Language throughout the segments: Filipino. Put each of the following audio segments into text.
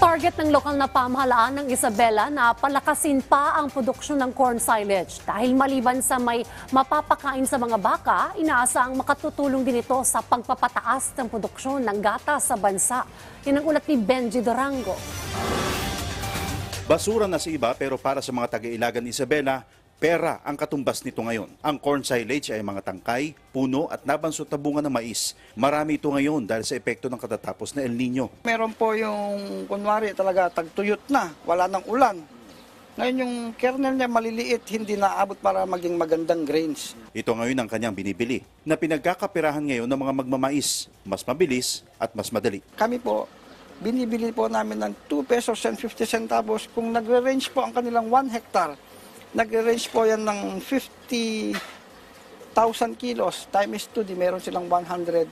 Target ng lokal na pamahalaan ng Isabela na palakasin pa ang produksyon ng corn silage. Dahil maliban sa may mapapakain sa mga baka, inaasang makatutulong din ito sa pagpapataas ng produksyon ng gatas sa bansa. Yan ang ulat ni Benji Durango. Basura na sa iba pero para sa mga taga-Ilagan Isabela, pera ang katumbas nito ngayon. Ang corn silage ay mga tangkay, puno at nabansot na bunga ng mais. Marami ito ngayon dahil sa epekto ng katatapos na El Nino. Meron po yung kunwari talaga tagtuyot na, wala ng ulan. Ngayon yung kernel niya maliliit, hindi naabot para maging magandang grains. Ito ngayon ang kanyang binibili na pinagkakapirahan ngayon ng mga magmamais. Mas mabilis at mas madali. Kami po, binibili po namin ng 2 pesos and 50 centavos. Kung nagre-range po ang kanilang 1 hectare, nagre-range po yan ng 50,000 kilos. Times 2, di meron silang 100,000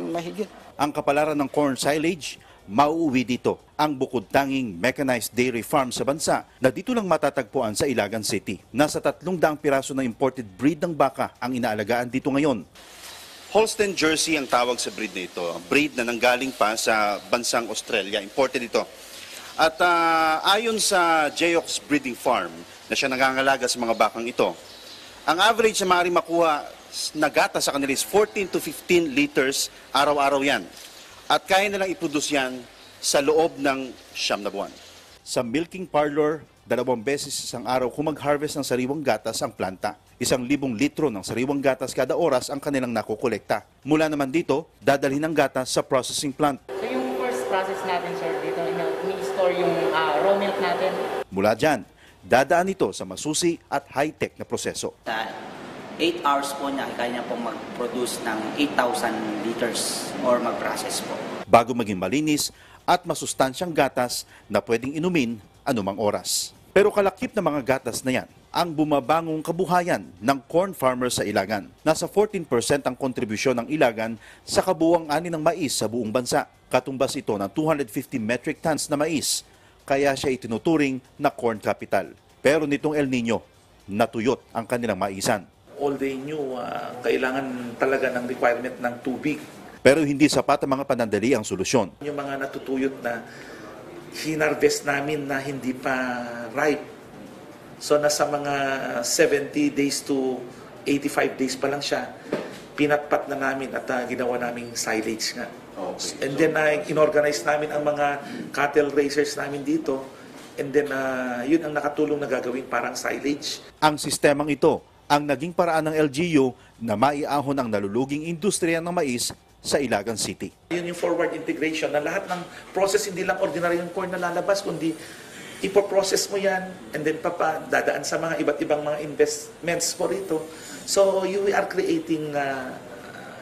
mahigit. Ang kapalaran ng corn silage, mauuwi dito ang bukod-tanging mechanized dairy farm sa bansa na dito lang matatagpuan sa Ilagan City. Nasa 300 piraso na imported breed ng baka ang inaalagaan dito ngayon. Holstein Jersey ang tawag sa breed na ito. Breed na nanggaling pa sa bansang Australia. Imported ito. At ayon sa Jeox Breeding Farm na siya nangangalaga sa mga bakang ito, ang average na maaaring makuha na gata sa kanila is 14 to 15 liters araw-araw yan. At kaya nilang iproduce yan sa loob ng 9 na buwan. Sa milking parlor, 2 beses isang araw kung mag-harvest ng sariwang gatas ang planta. 1,000 litro ng sariwang gatas kada oras ang kanilang nakukolekta. Mula naman dito, dadalhin ang gatas sa processing plant. So yung first process natin, sir, dito, ini-store yung raw milk natin. Mula dyan, dadaan ito sa masusi at high-tech na proseso. Sa 8 hours po niya, kaya niya pong mag-produce ng 8,000 liters or mag-process po. Bago maging malinis at masustansyang gatas na pwedeng inumin anumang oras. Pero kalakip na mga gatas na yan ang bumabangong kabuhayan ng corn farmers sa Ilagan. Nasa 14% ang kontribusyon ng Ilagan sa kabuuang ani ng mais sa buong bansa. Katumbas ito ng 250 metric tons na mais, kaya siya itinuturing na corn capital. Pero nitong El Nino, natuyot ang kanilang maisan. All they knew, kailangan talaga ng requirement ng tubig. Pero hindi sapat ang mga panandali ang solusyon. Yung mga natutuyot na hinarvest namin na hindi pa ripe. So nasa mga 70 days to 85 days pa lang siya, pinatpat na namin at ginawa naming silage nga. Okay. And then inorganize namin ang mga cattle raisers namin dito. And then yun ang nakatulong na gagawin parang silage. Ang sistemang ito ang naging paraan ng LGU na maiahon ang naluluging industriya ng mais sa Ilagan City. Yun yung forward integration na lahat ng process, hindi lang ordinary yung corn na lalabas, kundi ipoprocess mo yan and then dadaan sa mga iba't ibang mga investments po rito. So you are creating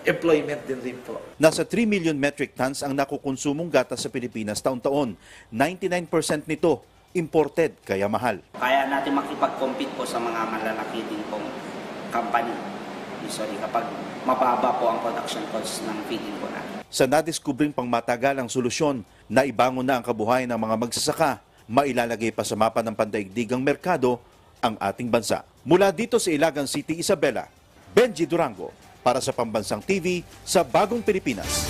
employment din rin po. Nasa 3 million metric tons ang nakukonsumong gatas sa Pilipinas taon-taon. 99% nito imported kaya mahal. Kaya natin makipag-compete po sa mga malalaki din pong company. Usually kapag mababa po ang production cost ng feeding po natin. Sa nadiskubring pangmatagalang solusyon na ibangon na ang kabuhayan ng mga magsasaka, mailalagay pa sa mapa ng pandaigdigang merkado ang ating bansa. Mula dito sa Ilagan City, Isabela, Benji Durango para sa Pambansang TV sa Bagong Pilipinas.